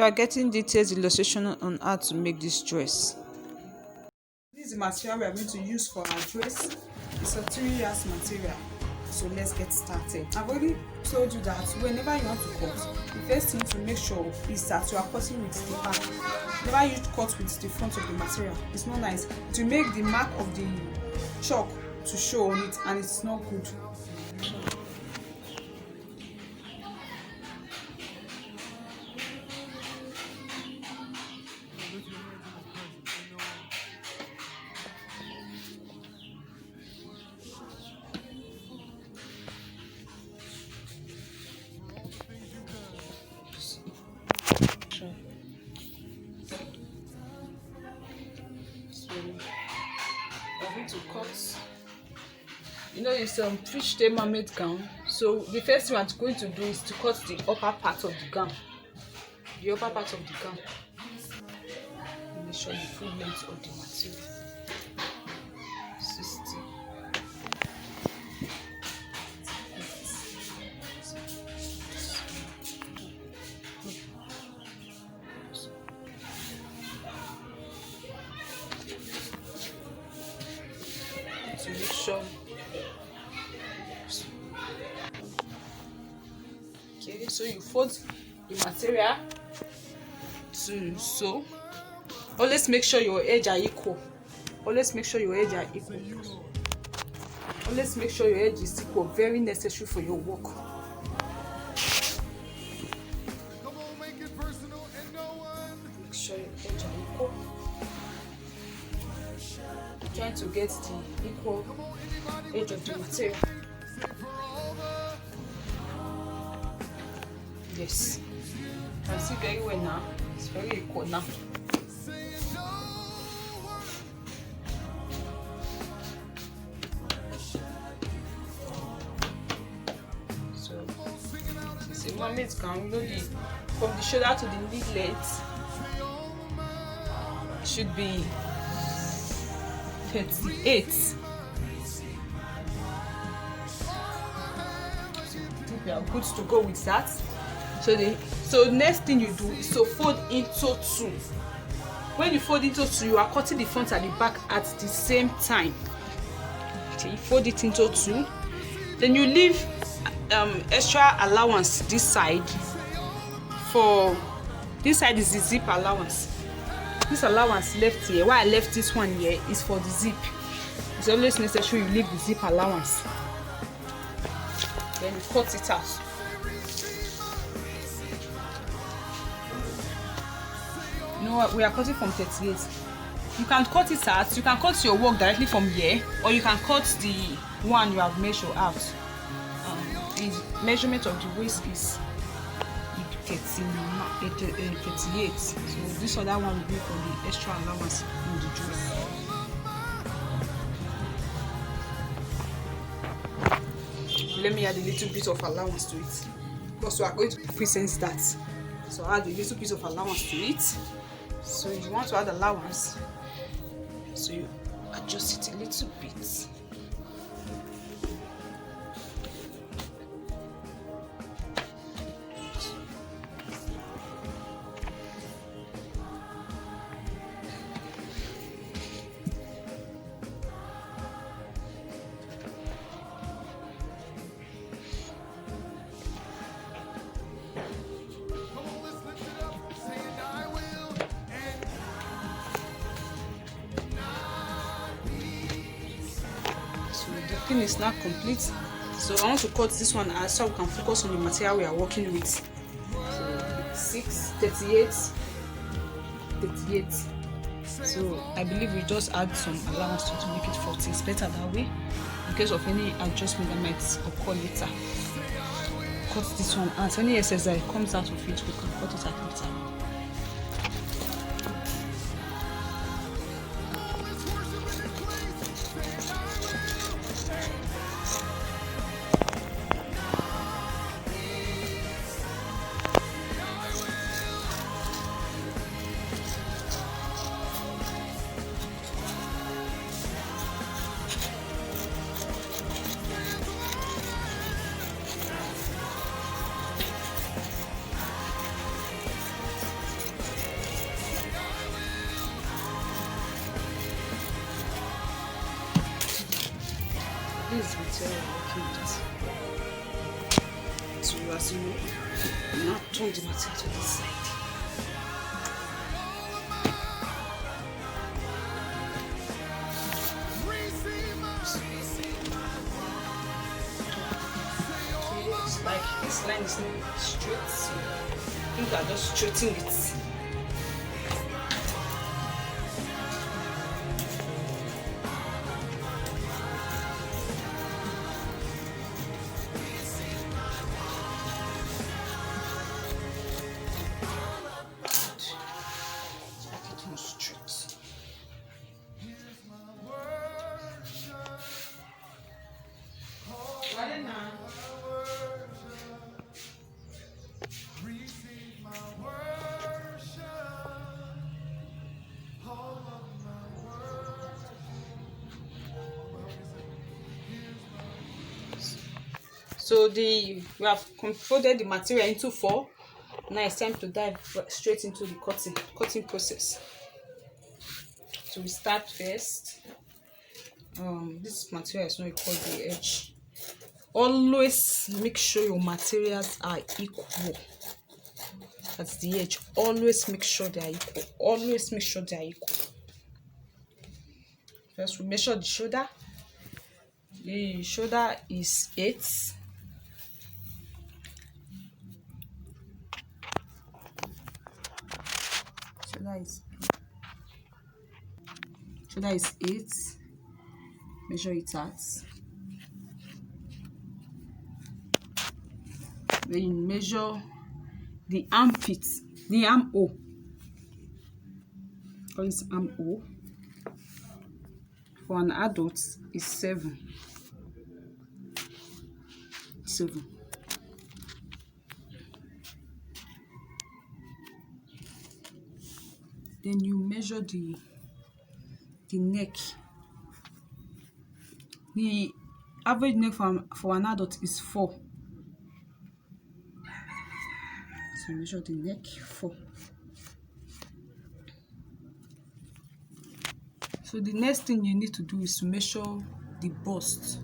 You are getting detailed illustration on how to make this dress. This is the material we are going to use for our dress. It's a 3 yards material. So let's get started. I've already told you that whenever you want to cut, the first thing to make sure is that you are cutting with the back. Never you cut with the front of the material. It's not nice. It will make the mark of the chalk to show on it, and it's not good. We're going to cut. You know, it's fish tail mermaid gown. So the first thing we're going to do is to cut the upper part of the gown. The upper part of the gown. Make sure the full length of the material. 60. To make sure. Okay, so you fold the material to sew. Always make sure your edges are equal. Always make sure your edges are equal. Always make sure your edge is equal. Very necessary for your work. Make sure your edges are equal. Trying to get the equal edge of the material. Yes, you can see very well now. It's very equal now. So it's a mermaid gown. You know, from the shoulder to the knee length should be 38. I think we are good to go with that. So next thing you do is to fold into two. When you fold into two, you are cutting the front and the back at the same time. Okay, you fold it into two. Then you leave extra allowance this side. For this side is the zip allowance. This allowance left here, why I left this one here, is for the zip. It's always necessary you leave the zip allowance. Then you cut it out. You know what, we are cutting from 38. You can cut it out, you can cut your work directly from here, or you can cut the one you have measured out. The measurement of the waist is 38. So this other one will be for the extra allowance in the dress. Let me add a little bit of allowance to it, because we are going to present that. So add a little bit of allowance to it. So if you want to add allowance, so you adjust it a little bit. The thing is now complete, so I want to cut this one out so we can focus on the material we are working with. So 6, 38. So I believe we just add some allowance to make it 40. It's better that way in case of any adjustment that might occur later. Cut this one out. Any excess that comes out of it, we can cut it out later. material you're working with. So as you know, now turn the material to this side. Like this line is not straight, so I think I'm just straightening it. Make it more straight. So we have folded the material into 4. Now it's time to dive straight into the cutting process. So we start first. This material is not equal to the edge. Always make sure your materials are equal. That's the edge. Always make sure they are equal. Always make sure they are equal. First, we measure the shoulder. The shoulder is 8. Shoulder is 8. Measure it at. Then you measure the armpit, the armhole. Call it armhole. For an adult is 7. Then you measure the neck. The average neck for an adult is 4. So measure the neck 4. So the next thing you need to do is to measure the bust.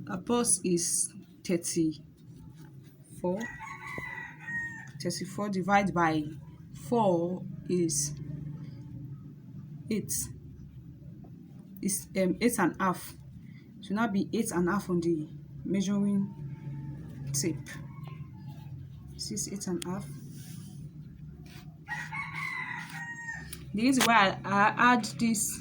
The bust is 34. 34 divided by 4 is 8. It's 8.5. So now be 8.5 on the measuring tape. This is 8.5. The reason why I add this,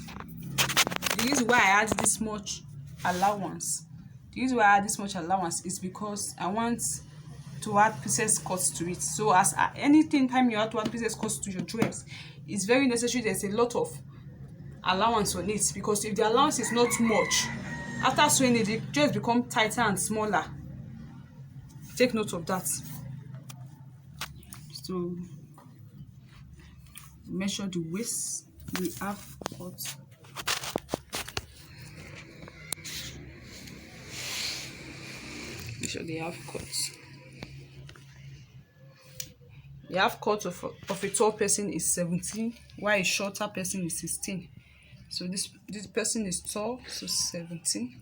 much allowance. The reason why I add this much allowance is because I want to add pieces cuts to it. So as anything time you have to add pieces cuts to your dress, it's very necessary there's a lot of allowance on it, because if the allowance is not too much, after sewing it, the dress become tighter and smaller. Take note of that. So measure the waist, the half cut. Measure the half cut. The half cut of a tall person is 17, while a shorter person is 16. So this person is tall, so 17.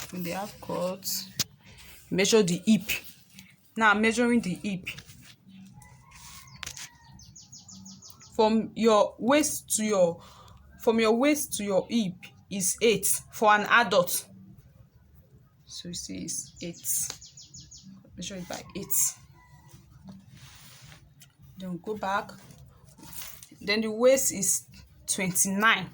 When the half cut, measure the hip. Now I'm measuring the hip. From your waist to your hip is 8 for an adult. So you see it's 8. Measure it by 8. Then go back. Then the waist is 29,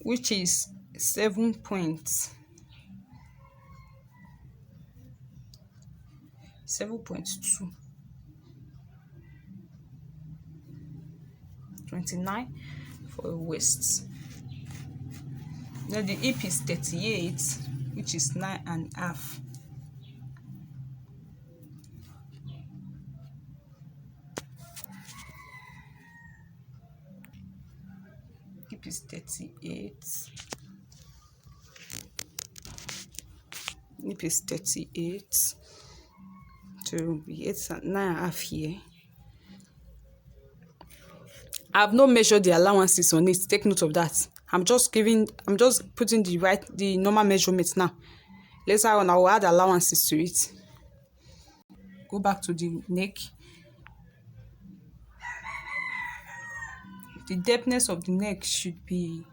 which is 7.2. 29 for a waist. Then the hip is 38, which is 9.5. Hip is 38. Hip is 38. So be 9.5 here. I have not measured the allowances on it. Take note of that. I'm just putting the normal measurements now. Later on, I will add allowances to it. Go back to the neck. The depthness of the neck should be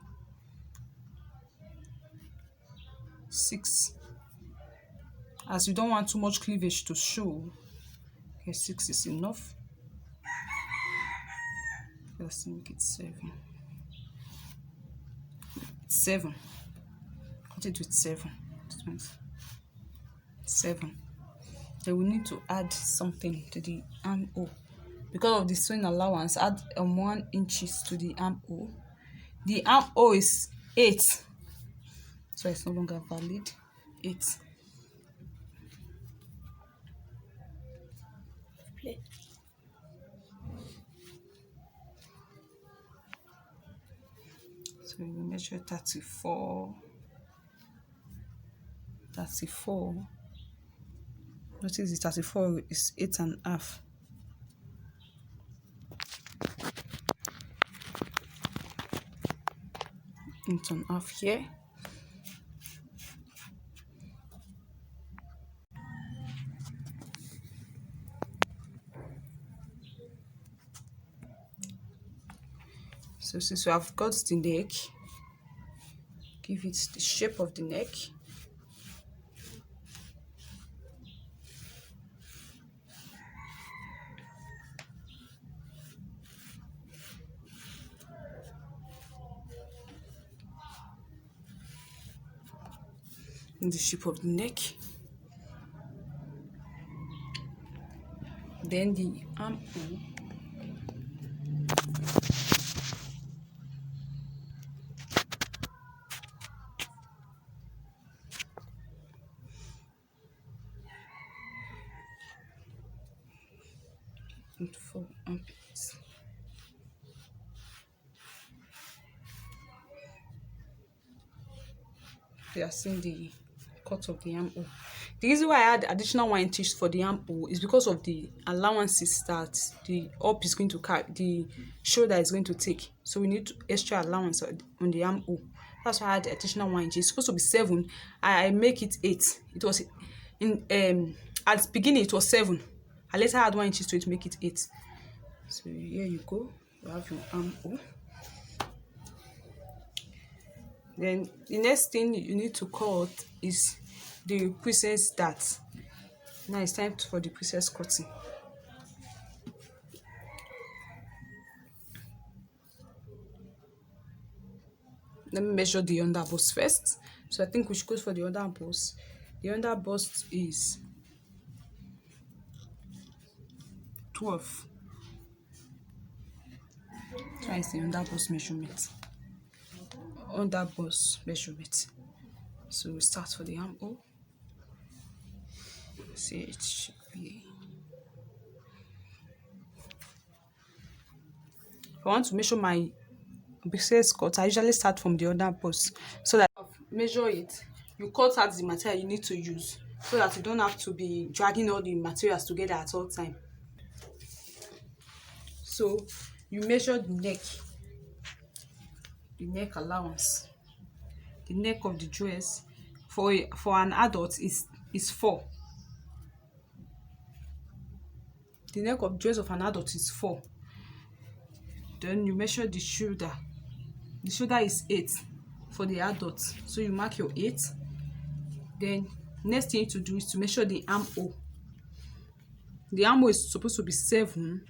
6, as you don't want too much cleavage to show. Okay, 6 is enough. Let's make it 7. 7. Cut it with 7. 7. Then we need to add something to the armhole. Because of the sewing allowance, add 1 inches to the armhole. The armhole is 8, so it's no longer valid. 8. So we measure 34. 34. Notice the 34 is 8.5. 8.5 here. So since we have got the neck, give it the shape of the neck. In the shape of the neck. Then the armhole. And 4 armpits. They are seeing the cut of the armhole. The reason why I add additional 1 inch for the armhole is because of the allowances that the up is going to carry, the shoulder is going to take. So we need extra allowance on the armhole. That's why I add additional 1 inch. It's supposed to be 7. I make it 8. It was in at the beginning it was 7. I later add 1 inch to it to make it 8. So here you go. You have your armhole. Then the next thing you need to cut is the princess dart. Now it's time for the princess cutting. Let me measure the underbust first. So I think we should go for the underbust. The underbust is 12. So is the underbust measurement. Underbust measurement. So we start for the armhole. See, it should be. If I want to measure my princess cut, I usually start from the underbust so that measure it. You cut out the material you need to use so that you don't have to be dragging all the materials together at all time. So you measure the neck allowance. The neck of the dress for an adult is 4. The neck of dress of an adult is 4. Then you measure the shoulder. The shoulder is 8 for the adult. So you mark your 8. Then next thing you need to do is to measure the armhole. The armhole is supposed to be 7,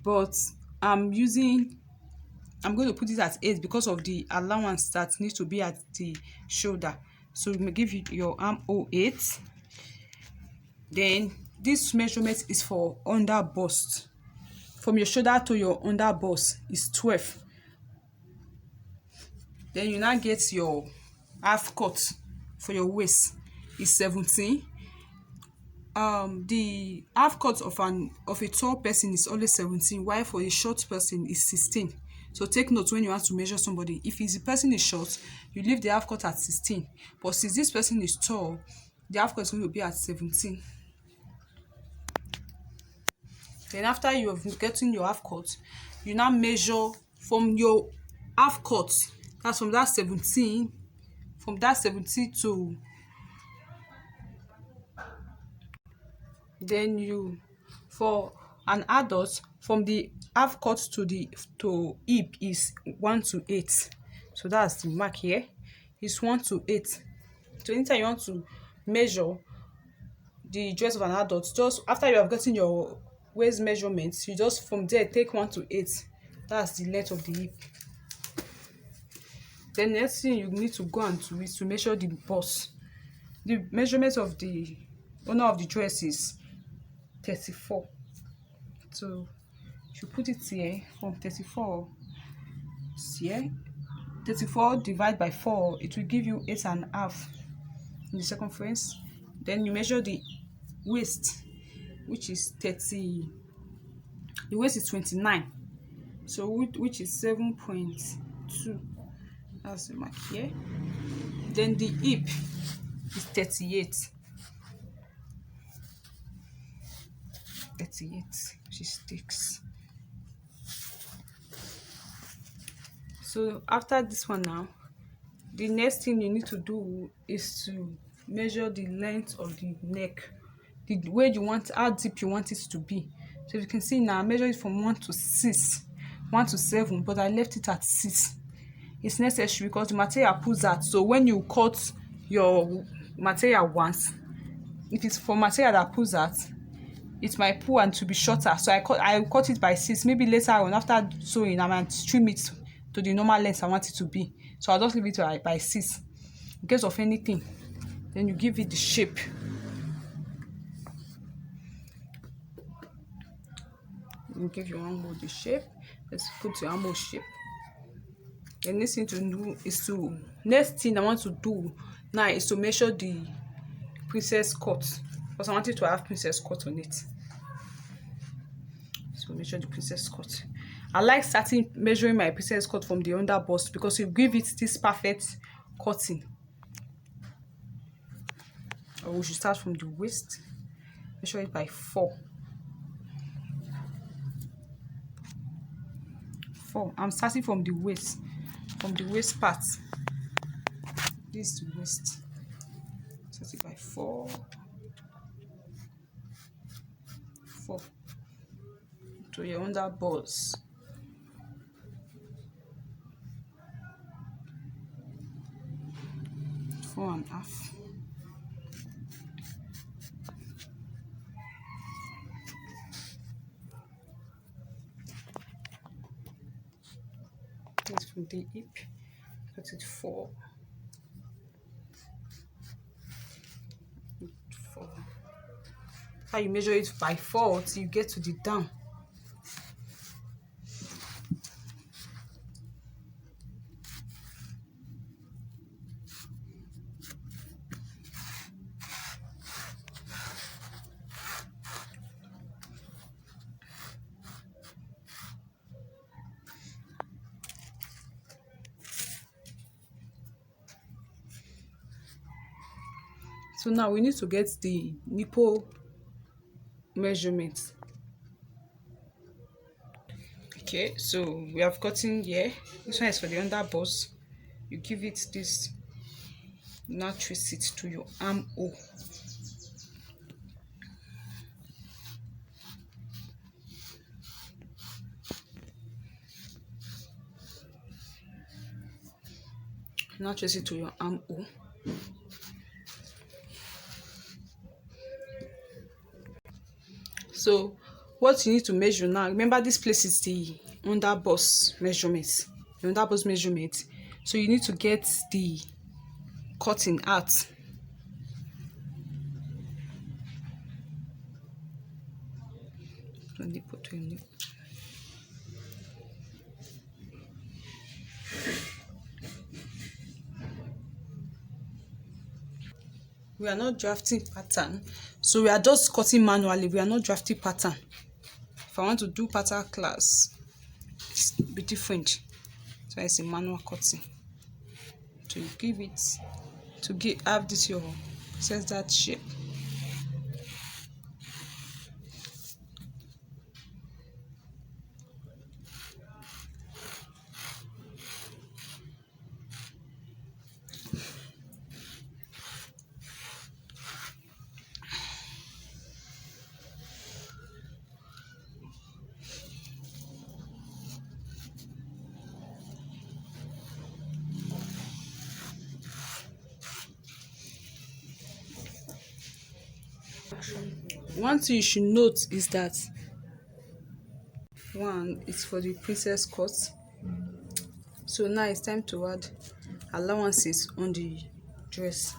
but I'm going to put it at 8 because of the allowance that needs to be at the shoulder. So you may give your armhole 8. Then this measurement is for under bust. From your shoulder to your under bust is 12. Then you now get your half cut for your waist is 17. The half cut of a tall person is always 17, while for a short person is 16. So take note when you have to measure somebody. If the person is short, you leave the half cut at 16. But since this person is tall, the half cut is going to be at 17. Then after you have gotten your half cut, you now measure from your half cut, that's from that 17, from that 17 to, then you, for an adult, from the half cut to the to hip is 1 to 8. So that's the mark here, is 1 to 8. So anytime you want to measure the dress of an adult, just after you have gotten your waist measurements, you just from there take 1 to 8. That's the length of the hip. Then next thing you need to go and do is to measure the bust. The measurement of the owner of the dress is 34. So if you put it here from 34, here 34 divided by 4, it will give you 8.5 in the circumference. Then you measure the waist, which is 30, the waist is 29, so which is 7.2. That's the mark here. Then the hip is 38, which is 6. So after this one now, the next thing you need to do is to measure the length of the neck, the way you want, how deep you want it to be. So you can see now I measure it from 1 to 6, 1 to 7, but I left it at 6. It's necessary because the material pulls that. So when you cut your material once, if it's for material that pulls that, it might pull and to be shorter. So I cut it by 6. Maybe later on after sewing I might trim it to the normal length I want it to be. So I'll just leave it by 6 in case of anything. Then you give it the shape. You give your armhole the shape. Let's put your armhole shape. The next thing to do is to, next thing I want to do now is to measure the princess cut, because I want it to have princess cut on it. So measure the princess cut. I like starting measuring my princess cut from the under bust because you give it this perfect cutting. Or we should start from the waist. Measure it by 4. I'm starting from the waist part. This is the waist. Start it by 4. 4 to your under bust. 4.5. That's from the hip. Cut it 4. 4. How you measure it by 4 till you get to the down. So now we need to get the nipple measurement. Okay, so we have gotten here. This one is for the under bust. You give it this, now twist it to your armhole. Now twist it to your armhole. So what you need to measure now, remember this place is the under bust measurement. The under bust measurement. So you need to get the cutting out. We are not drafting pattern, so we are just cutting manually. We are not drafting pattern. If I want to do pattern class, it's be different. So it's a manual cutting. So you give it to have this your says that shape. One thing you should note is that one is for the princess cut. So now it's time to add allowances on the dress.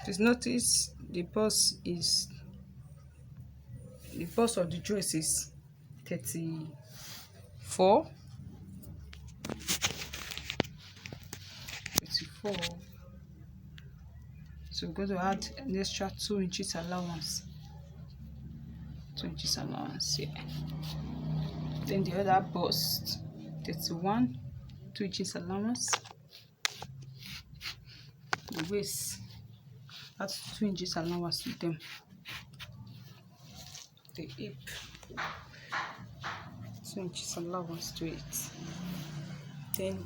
Please notice the bust of the dress is 34. So we're going to add an extra 2 inches allowance. 2 inches allowance here. Then the other bust 31, 2 inches allowance. The waist, add 2 inches allowance to them. The hip, 2 inches allowance to it. Then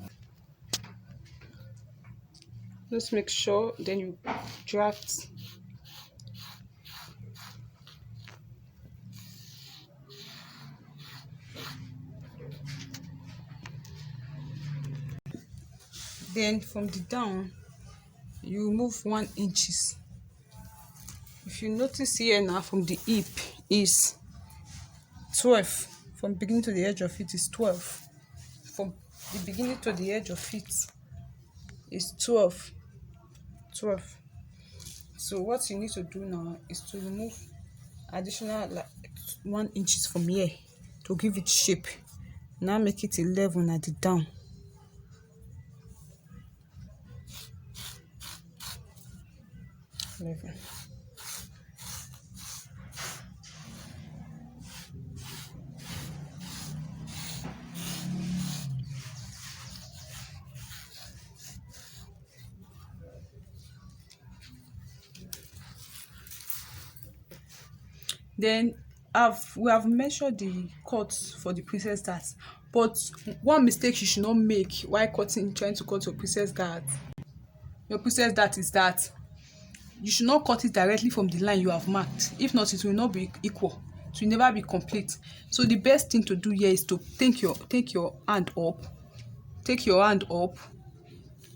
just make sure then you draft then from the down you remove 1 inches. If you notice here now, from the hip is 12, from beginning to the edge of it is 12, from the beginning to the edge of it is 12. So what you need to do now is to remove additional like 1 inches from here to give it shape. Now make it 11 at the down. 11. Then we have measured the cuts for the princess dart, but one mistake you should not make while trying to cut your princess dart is that you should not cut it directly from the line you have marked. If not, it will not be equal, it will never be complete. So the best thing to do here is to take your hand up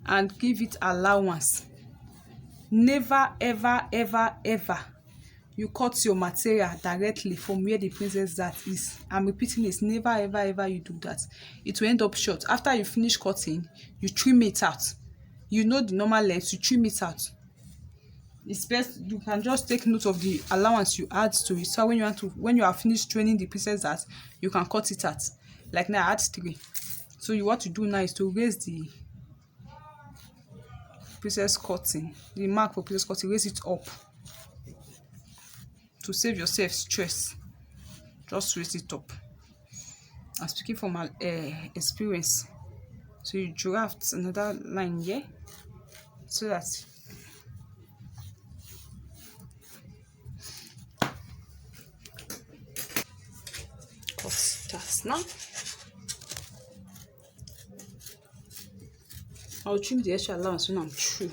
and give it allowance. Never ever you cut your material directly from where the princess dart is. I'm repeating this, never ever you do that. It will end up short. After you finish cutting, you trim it out. You know the normal length, you trim it out. It's best you can just take note of the allowance you add to it, so when you are finished training the princess dart, you can cut it out. Like now I add 3. So what you do now is to raise the princess cutting, the mark for princess cutting, raise it up to save yourself stress. Just raise it up. I'm speaking from my experience. So you draft another line here so that cut that now. I'll trim the extra allowance when I'm through.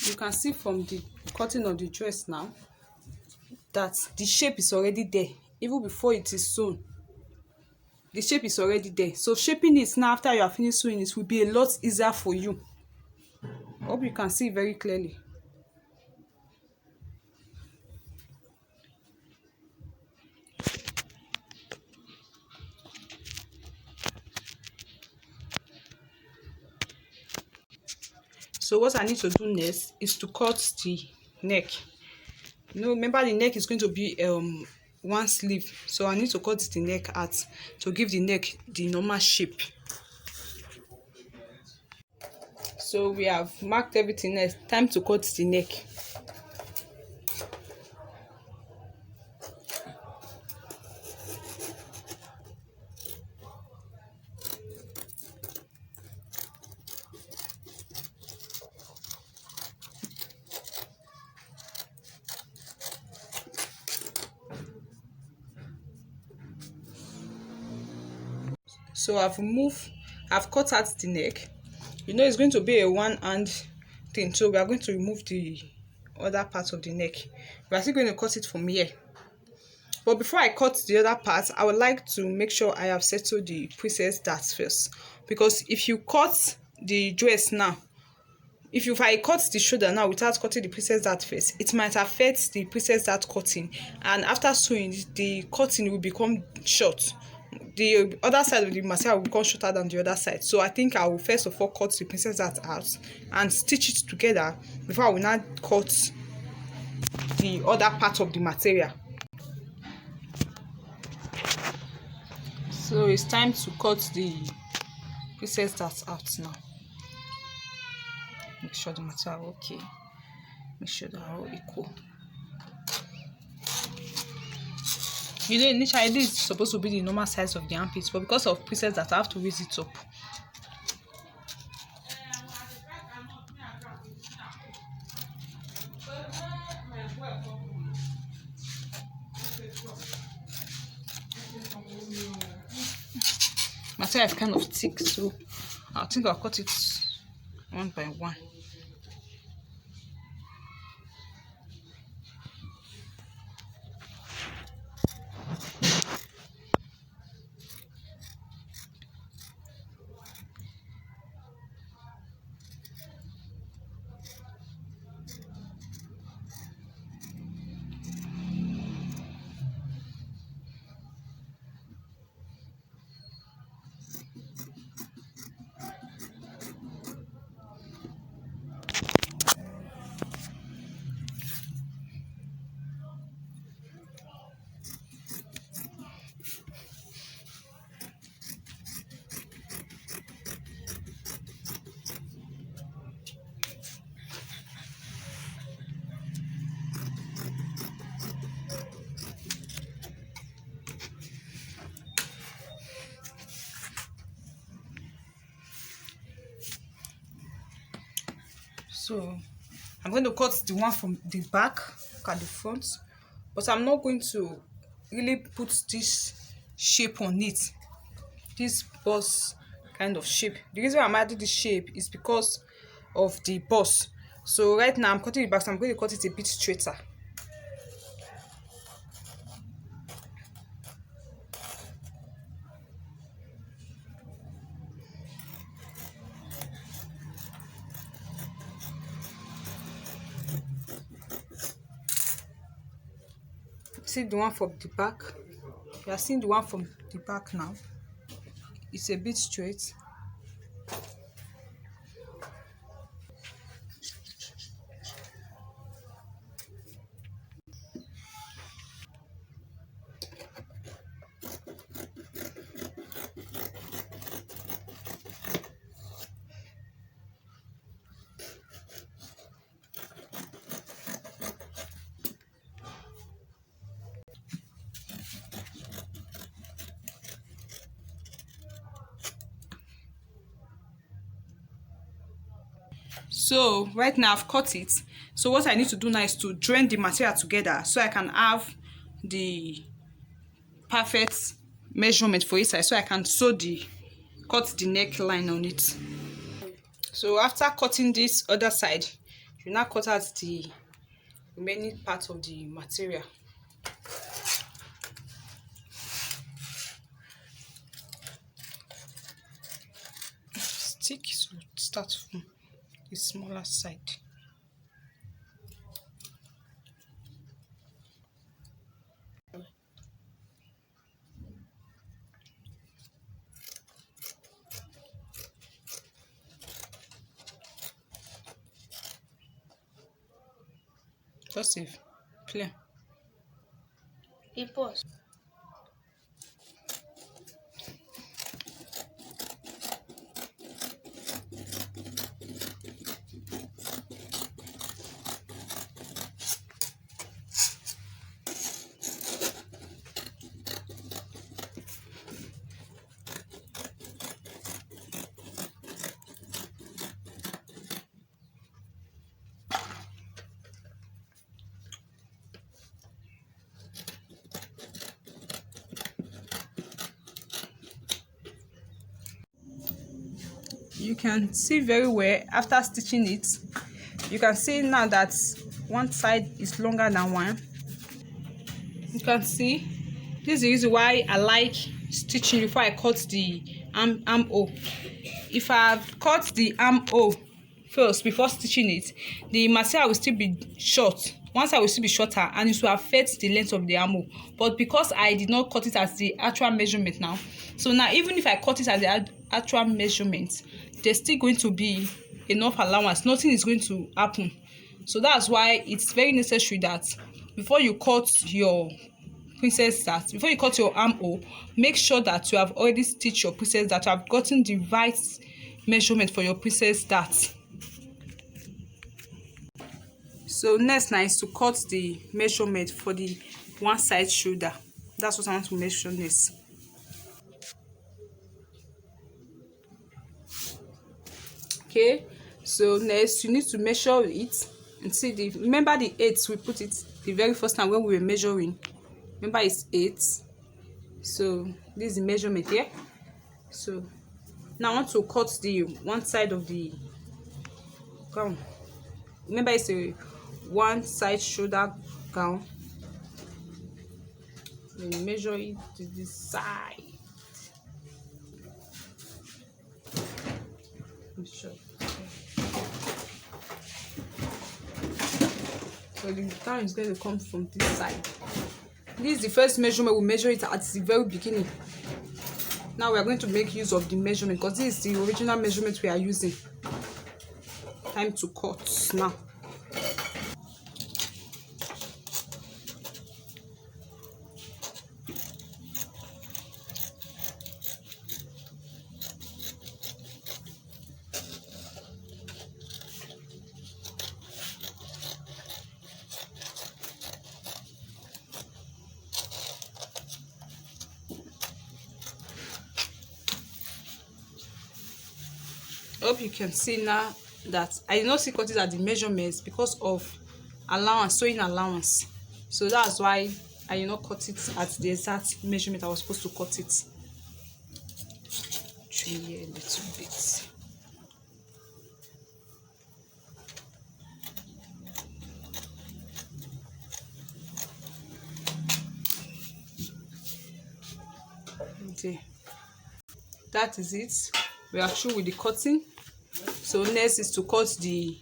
You can see from the cutting of the dress now that the shape is already there. Even before it is sewn, the shape is already there. So shaping it now after you are finished sewing it will be a lot easier for you. Hope you can see very clearly. So what I need to do next is to cut the neck. Remember the neck is going to be one sleeve, so I need to cut the neck out to give the neck the normal shape. So we have marked everything else. Time to cut the neck. So I've cut out the neck. You know it's going to be a one hand thing, so we are going to remove the other part of the neck. We are still going to cut it from here. But before I cut the other part, I would like to make sure I have settled the princess darts first. Because if you cut the dress now, if I cut the shoulder now without cutting the princess dart first, it might affect the princess dart cutting, and after sewing, the cutting will become short. The other side of the material will become shorter than the other side. So I think I will first of all cut the princess dart out and stitch it together before I will now cut the other part of the material. So it's time to cut the princess dart out now. Make sure the material okay. Make sure they are all equal. You know, initially this is supposed to be the normal size of the armpits, but because of princess dart, I have to raise it up. Material is kind of thick, so I think I'll cut it one by one. So I'm going to cut the one from the back, look at the front, but I'm not going to really put this shape on it, this boss kind of shape. The reason why I'm adding this shape is because of the boss. So right now I'm cutting it back, so I'm going to cut it a bit straighter. See the one from the back? You are seeing the one from the back now. It's a bit straight. So right now I've cut it. So what I need to do now is to join the material together so I can have the perfect measurement for each side, so I can cut the neckline on it. So after cutting this other side, you now cut out the remaining part of the material. Stick, so start from the smaller side. Just save, clear. Pause. You can see very well after stitching it. You can see now that one side is longer than one. You can see this is the reason why I like stitching before I cut the armhole. If I have cut the armhole first before stitching it, the material will still be short. One side will still be shorter and it will affect the length of the armhole. But because I did not cut it as the actual measurement now, so now even if I cut it as the actual measurement, there's still going to be enough allowance. Nothing is going to happen. So that's why it's very necessary that before you cut your princess dart, before you cut your armhole, make sure that you have already stitched your princess dart, you have gotten the right measurement for your princess dart. So next now is to cut the measurement for the one side shoulder. That's what I want to measure next. Okay, so next you need to measure it and see the, remember the 8 we put it the very first time when we were measuring. Remember it's 8. So this is the measurement here. So now I want to cut the one side of the gown. Remember it's a one side shoulder gown. Then you measure it to the side. Sure. So the gown is going to come from this side. This is the first measurement. We measure it at the very beginning. Now we are going to make use of the measurement because this is the original measurement we are using. Time to cut now. Hope you can see now that I did not see cut it at the measurements because of allowance, sewing allowance. So that's why I did not cut it at the exact measurement I was supposed to cut it. Trim here a little bit. Okay, that is it. We are through with the cutting. So next is to cut the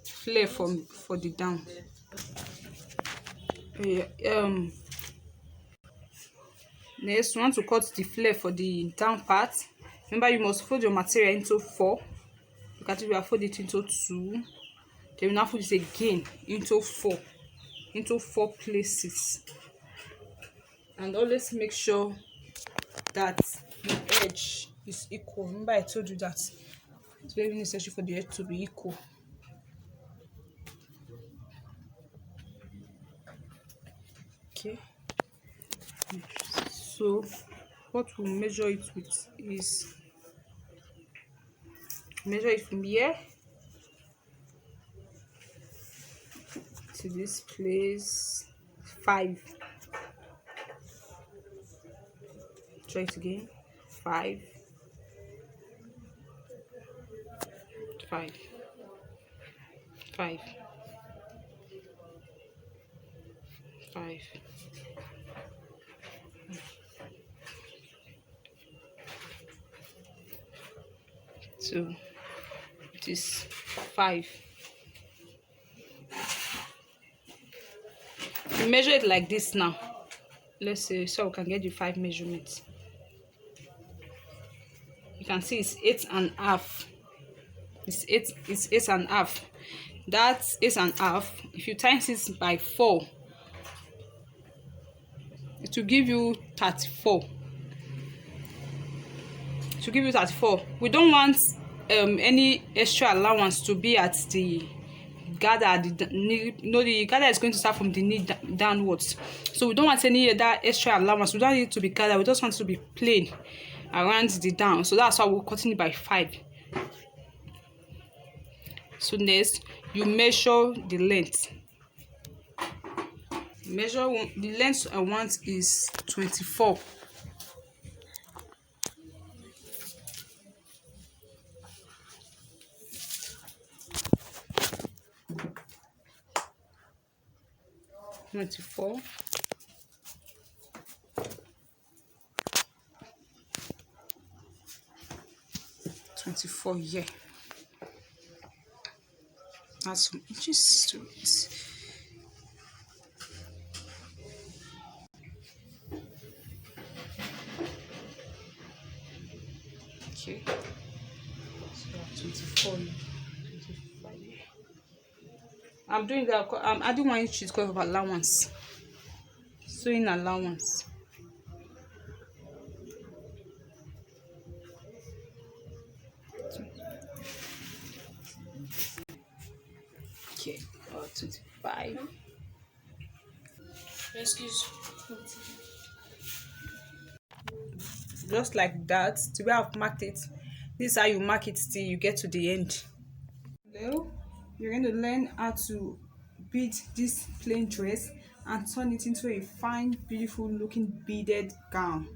flare for the down. Next we want to cut the flare for the down part. Remember you must fold your material into 4. Look at it, we have folded it into 2. Then we now fold it again into 4 places. And always make sure that the edge is equal. Remember I told you that it's very necessary for the edge to be equal. Okay, so what we'll measure it with is measure it from here to this place. 5. Try it again. 5. 5. 5. 5. So it is 5. You measure it like this now. Let's say so we can get the 5 measurements. You can see it's 8.5. It's 8.5. That's 8.5. If you times it by 4, it will give you 34. To give you 34. We don't want any extra allowance to be at the gather. The knee, the gather is going to start from the knee downwards, so we don't want any other extra allowance. We don't need it to be gather. We just want it to be plain around the down, so that's why we're cutting it by 5. So next, you measure the length. The length I want is 24. Yeah, that's just to it. Okay, so 24. 25. I'm doing that. I'm adding 1 inch because of allowance. Sewing allowance. Okay, 25. Excuse. Just like that, the way I've marked it, this is how you mark it till you get to the end. Now, you're going to learn how to bead this plain dress and turn it into a fine, beautiful looking beaded gown.